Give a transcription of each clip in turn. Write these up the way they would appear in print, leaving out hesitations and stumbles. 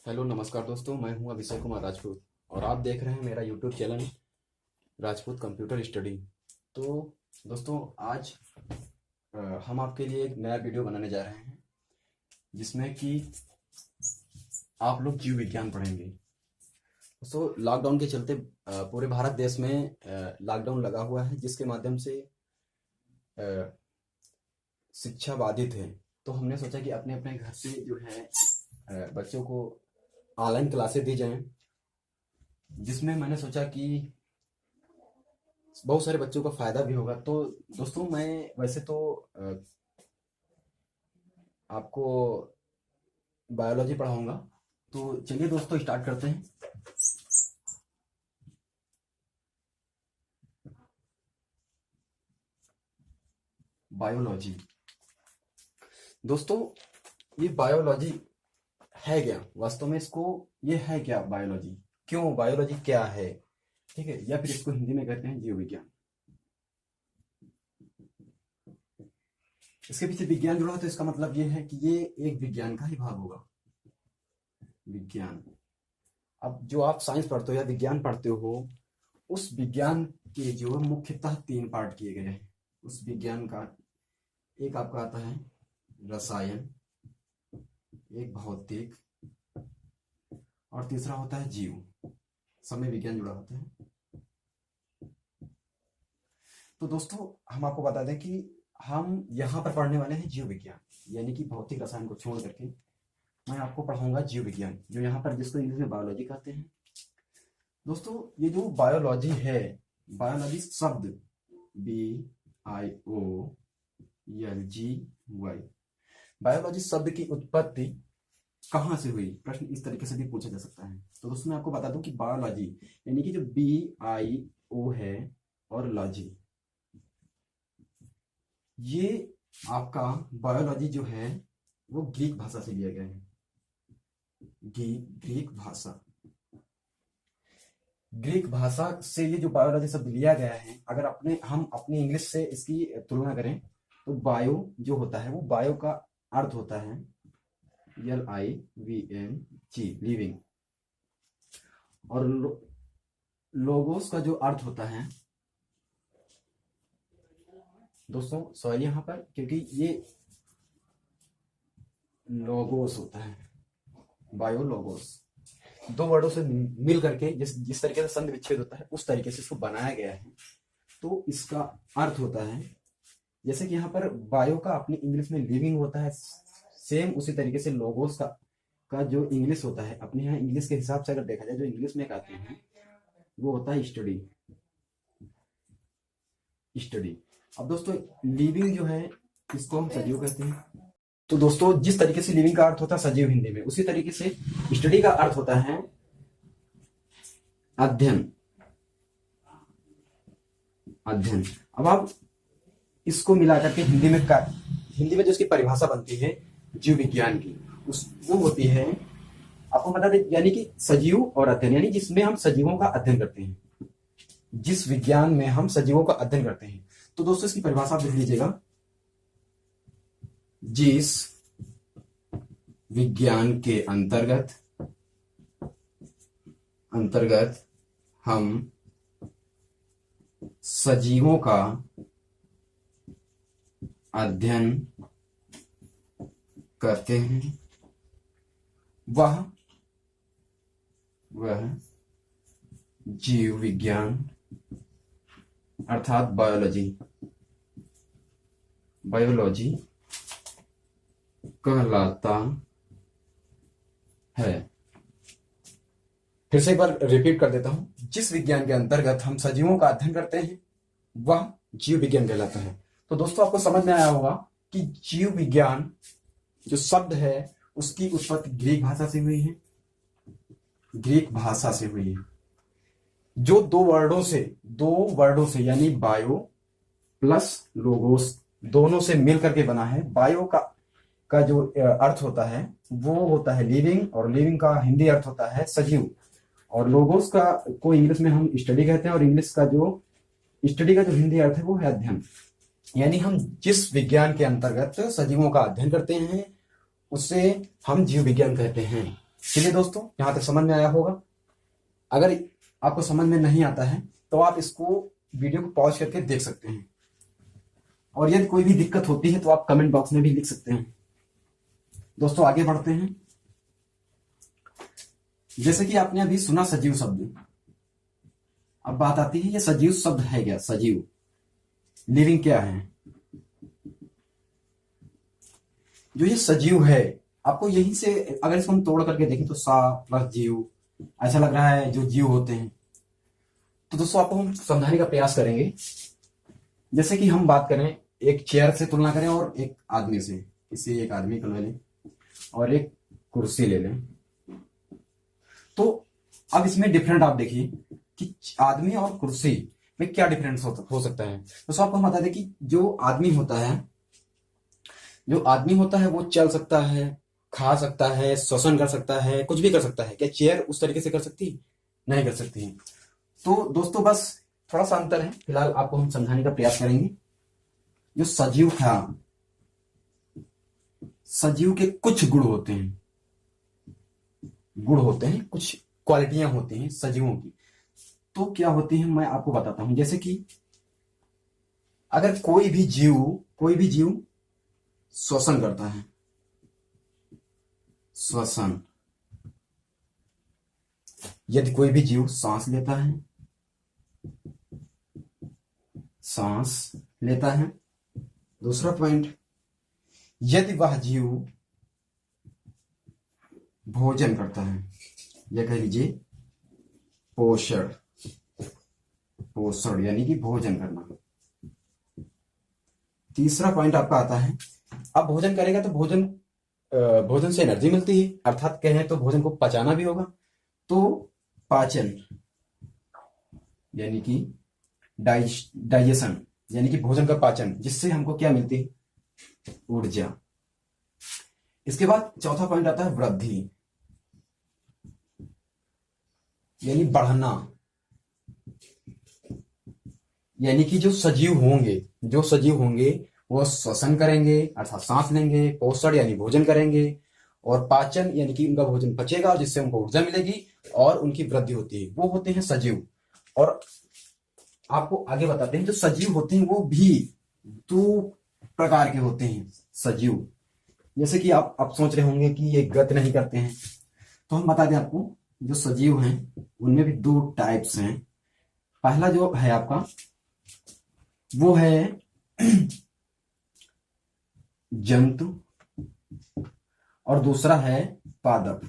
Hello नमस्कार दोस्तों, मैं हूं अभिषेक कुमार राजपूत और आप देख रहे हैं मेरा YouTube channel Rajput computer study. तो दोस्तों आज हम आपके लिए एक नया वीडियो बनाने जा रहे हैं जिसमें कि आप लोग जीव विज्ञान पढ़ेंगे। दोस्तों लॉकडाउन के चलते पूरे भारत देश में लॉकडाउन लगा हुआ है, जिसके माध्यम से अ, शिक्षा बाधित है। तो हमने सोचा कि अपने अपने घर से जो है बच्चों को ऑनलाइन क्लासेस दी जाएं, जिसमें मैंने सोचा कि बहुत सारे बच्चों का फायदा भी होगा। तो दोस्तों मैं वैसे तो आपको बायोलॉजी पढ़ाऊंगा। तो चलिए दोस्तों स्टार्ट करते हैं। बायोलॉजी दोस्तों, ये बायोलॉजी है क्या वास्तव में? इसको ये है क्या बायोलॉजी? क्यों बायोलॉजी क्या है? ठीक है, या फिर इसको हिंदी में कहते हैं जीव विज्ञान। इसके पीछे विज्ञान जुड़ा है, तो इसका मतलब ये है कि ये एक विज्ञान का ही भाग होगा। विज्ञान, अब जो आप साइंस पढ़ते हो या विज्ञान पढ़ते हो, उस विज्ञान के जो मुख्यतः 3 पार्ट किए गए हैं उस विज्ञान का। एक आपका आता है रसायन, एक भौतिक, और तीसरा होता है जीव। सब में विज्ञान जुड़ा होता है। तो दोस्तों हम आपको बता दें कि हम यहाँ पर पढ़ने वाले हैं जीव विज्ञान, यानी कि भौतिक रसायन को छोड़ करके मैं आपको पढ़ाऊंगा जीव विज्ञान, जो यहाँ पर जिसको इंग्लिश में बायोलॉजी कहते हैं। दोस्तों ये जो बायोलॉजी है, बायोलॉजी शब्द BIOLGY, बायोलॉजी शब्द की उत्पत्ति कहाँ से हुई? प्रश्न इस तरीके से भी पूछा जा सकता है। तो दोस्तों मैं आपको बता दूं कि बायोलॉजी यानी कि जो BIO है और लॉजी, ये आपका बायोलॉजी जो है वो ग्रीक भाषा से लिया गया है। ग्रीक भाषा से ये जो बायोलॉजी शब्द लिया गया है, अगर हम अपनी इंग्लिश से इसकी तुलना करें तो बायो जो होता है वो बायो का अर्थ होता है LIVNG, लिविंग, और लोगोस का जो अर्थ होता है, दोस्तों सॉरी यहाँ पर, क्योंकि ये लोगोस होता है, बायो लोगोस, 2 वर्डों से मिल करके जिस तरीके से संधि विच्छेद होता है उस तरीके से इसको बनाया गया है। तो इसका अर्थ होता है, जैसे कि यहाँ पर बायो का अपनी इंग्लिश में लिविंग होता है, सेम उसी तरीके से लोगोस का जो इंग्लिश होता है, अपने यहाँ इंग्लिश के हिसाब से अगर देखा जाए जो इंग्लिश में कहते हैं वो होता है स्टडी। अब दोस्तों लिविंग जो है इसको हम सजीव कहते हैं। तो दोस्तों जिस तरीके से लिविंग का अर्थ होता है सजीव हिंदी में, उसी तरीके से स्टडी का अर्थ होता है अध्ययन। अब आप इसको मिलाकर के हिंदी में जो इसकी परिभाषा बनती है जीव विज्ञान की, वो होती है, आपको बता दें, यानी कि सजीव और अध्ययन, यानी जिसमें हम सजीवों का अध्ययन करते हैं, जिस विज्ञान में हम सजीवों का अध्ययन करते हैं। तो दोस्तों इसकी परिभाषा आप देख लीजिएगा, जिस विज्ञान के अंतर्गत हम सजीवों का अध्ययन करते हैं वह जीव विज्ञान अर्थात बायोलॉजी कहलाता है। फिर से एक बार रिपीट कर देता हूं, जिस विज्ञान के अंतर्गत हम सजीवों का अध्ययन करते हैं वह जीव विज्ञान कहलाता है। तो दोस्तों आपको समझ में आया होगा कि जीव विज्ञान जो शब्द है उसकी उत्पत्ति ग्रीक भाषा से हुई है, जो 2 वर्डों से यानी बायो प्लस लोगोस दोनों से मिलकर के बना है। बायो का जो अर्थ होता है वो होता है लिविंग, और लिविंग का हिंदी अर्थ होता है सजीव, और लोगोस को इंग्लिश में हम स्टडी कहते हैं, और इंग्लिश का जो स्टडी का जो हिंदी अर्थ है वो है अध्ययन। यानी हम जिस विज्ञान के अंतर्गत सजीवों का अध्ययन करते हैं उसे हम जीव विज्ञान कहते हैं। चलिए दोस्तों, यहाँ तक समझ में आया होगा। अगर आपको समझ में नहीं आता है तो आप इसको वीडियो को पॉज करके देख सकते हैं, और यदि कोई भी दिक्कत होती है तो आप कमेंट बॉक्स में भी लिख सकते हैं। दोस्तों आगे बढ़ते हैं। जैसे कि आपने अभी सुना सजीव शब्द, अब बात आती है ये सजीव शब्द है क्या? सजीव, लिविंग क्या है? जो ये सजीव है, आपको यहीं से अगर इसको हम तोड़ करके देखें तो सा प्लस जीव, ऐसा लग रहा है जो जीव होते हैं। तो दोस्तों आपको हम समझाने का प्रयास करेंगे। जैसे कि हम बात करें, एक चेयर से तुलना करें और एक आदमी से, किसी एक आदमी को ले लें और एक कुर्सी ले लें, तो अब इसमें डिफरेंट आप देखिए कि आदमी और कुर्सी में क्या डिफरेंस हो सकता है। तो आपको हम बता दें कि जो आदमी होता है वो चल सकता है, खा सकता है, श्वसन कर सकता है, कुछ भी कर सकता है। क्या चेयर उस तरीके से कर सकती है? नहीं कर सकती है। तो दोस्तों बस थोड़ा सा अंतर है, फिलहाल आपको हम समझाने का प्रयास करेंगे। जो सजीव था, सजीव के कुछ गुण होते हैं, कुछ क्वालिटियां होती हैं सजीवों की। तो क्या होती है मैं आपको बताता हूं। जैसे कि अगर कोई भी जीव श्वसन करता है, श्वसन, यदि कोई भी जीव सांस लेता है। दूसरा पॉइंट, यदि वह जीव भोजन करता है, या कह लीजिए पोषण यानी कि भोजन करना। तीसरा पॉइंट आपका आता है, अब भोजन करेगा तो भोजन से एनर्जी मिलती है, अर्थात कहें तो भोजन को पचाना भी होगा। तो पाचन यानी कि डाइजेशन, यानी कि भोजन का पाचन, जिससे हमको क्या मिलती है? ऊर्जा। इसके बाद चौथा पॉइंट आता है वृद्धि, यानी बढ़ना। यानी कि जो सजीव होंगे वो श्वसन करेंगे अर्थात सांस लेंगे, पोषण यानी भोजन करेंगे, और पाचन यानी कि उनका भोजन पचेगा और जिससे उनको ऊर्जा मिलेगी और उनकी वृद्धि होती है। वो होते हैं सजीव। और आपको आगे बताते हैं, जो सजीव होते हैं वो भी दो प्रकार के होते हैं सजीव। जैसे कि आप सोच रहे होंगे कि ये गति नहीं करते हैं, तो हम बता दें आपको, जो सजीव हैं उनमें भी दो टाइप्स हैं। पहला जो है आपका वो है जंतु, और दूसरा है पादप।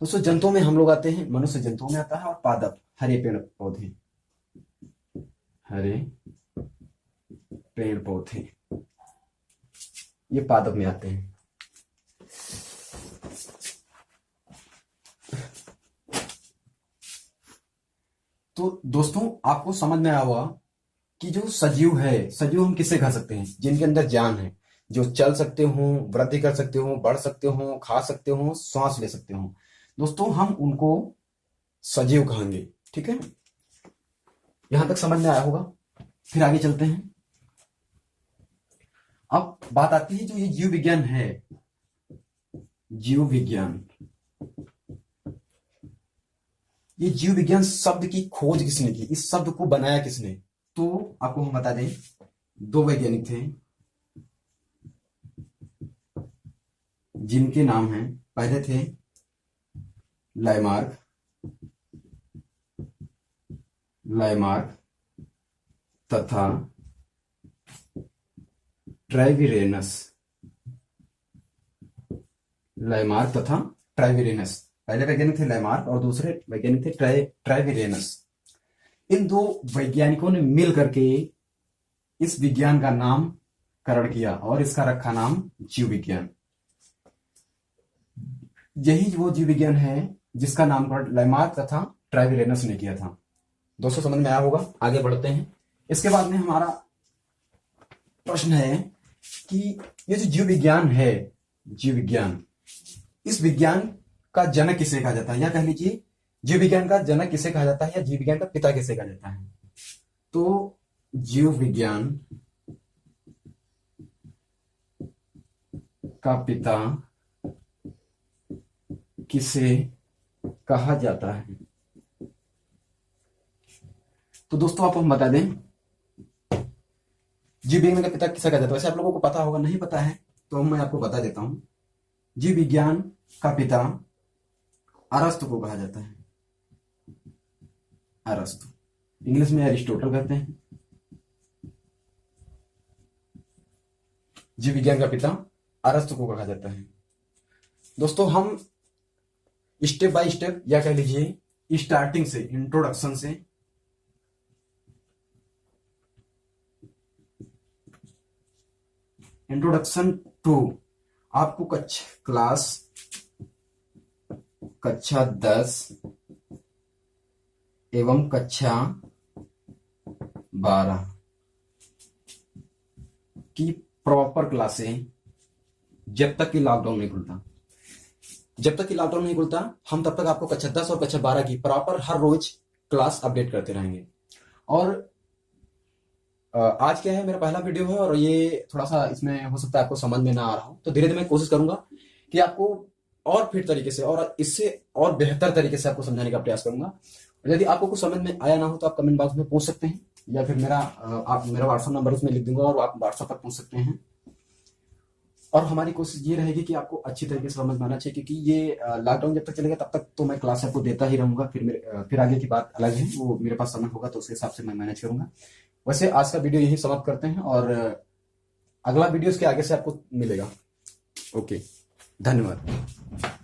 दोस्तों जंतुओं में हम लोग आते हैं, मनुष्य जंतुओं में आता है, और पादप हरे पेड़ पौधे ये पादप में आते हैं। तो दोस्तों आपको समझ में आया होगा कि जो सजीव हम किसे कह सकते हैं? जिनके अंदर जान है, जो चल सकते हो, वृद्धि कर सकते हो, बढ़ सकते हो, खा सकते हो, श्वास ले सकते हो। दोस्तों हम उनको सजीव कहेंगे। ठीक है, यहां तक समझ में आया होगा। फिर आगे चलते हैं। अब बात आती है जो ये जीव विज्ञान है, ये जीव विज्ञान शब्द की खोज किसने की? इस शब्द को बनाया किसने? तो आपको हम बता दें, दो वैज्ञानिक थे जिनके नाम हैं, पहले थे लाइमार्क तथा ट्राइविरेनस। पहले वैज्ञानिक थे लाइमार्क और दूसरे वैज्ञानिक थे ट्राइविरेनस। इन दो वैज्ञानिकों ने मिल करके इस विज्ञान का नामकरण किया और इसका रखा नाम जीव विज्ञान। यही वो जीव विज्ञान है जिसका नामकरण लाइमार्क तथा ट्राइविरेनस ने किया था। दोस्तों समझ में आया होगा। आगे बढ़ते हैं। इसके बाद में हमारा प्रश्न है कि ये जो जीव विज्ञान, इस विज्ञान का जनक किसे कहा जाता है, या कह लीजिए जीव विज्ञान का जनक किसे कहा जाता है, या जीव विज्ञान का पिता किसे कहा जाता है? तो जीव विज्ञान का पिता किसे कहा जाता है? तो दोस्तों आप हम बता दें, जीव विज्ञान का पिता किसे कहा जाता है? वैसे आप लोगों को पता होगा, नहीं पता है तो मैं आपको बता देता हूं। जीव विज्ञान का पिता अरस्तु को कहा जाता है। अरस्तु, इंग्लिश में एरिस्टोटल कहते हैं। जीव विज्ञान का पिता अरस्तु को कहा जाता है। दोस्तों हम स्टेप बाय स्टेप या कह लीजिए स्टार्टिंग से, इंट्रोडक्शन से इंट्रोडक्शन टू आपको कक्षा 10 एवं कक्षा 12 की प्रॉपर क्लासें, जब तक कि लॉकडाउन नहीं खुलता, हम तब तक आपको कक्षा 10 और कक्षा 12 की प्रॉपर हर रोज क्लास अपडेट करते रहेंगे। और आज क्या है, मेरा पहला वीडियो है और ये थोड़ा सा इसमें हो सकता है आपको समझ में ना आ रहा हो, तो धीरे धीरे मैं कोशिश करूंगा कि आपको और फिट तरीके से और इससे और बेहतर तरीके से आपको समझाने का प्रयास करूंगा। और यदि आपको कुछ समझ में आया ना हो तो आप कमेंट बॉक्स में पूछ सकते हैं, या फिर मेरा व्हाट्सएप नंबर उसमें लिख दूंगा और आप व्हाट्सएप पर पूछ सकते हैं। और हमारी कोशिश ये रहेगी कि आपको अच्छी तरीके से समझ में आना चाहिए, क्योंकि ये लॉकडाउन जब तक चलेगा तब तक तो मैं क्लास आपको देता ही रहूंगा। फिर आगे की बात अलग है, वो मेरे पास समय होगा तो उस हिसाब से मैं मैनेज करूंगा। वैसे आज का वीडियो यही समाप्त करते हैं और अगला वीडियो इसके आगे से आपको मिलेगा। ओके, धन्यवाद।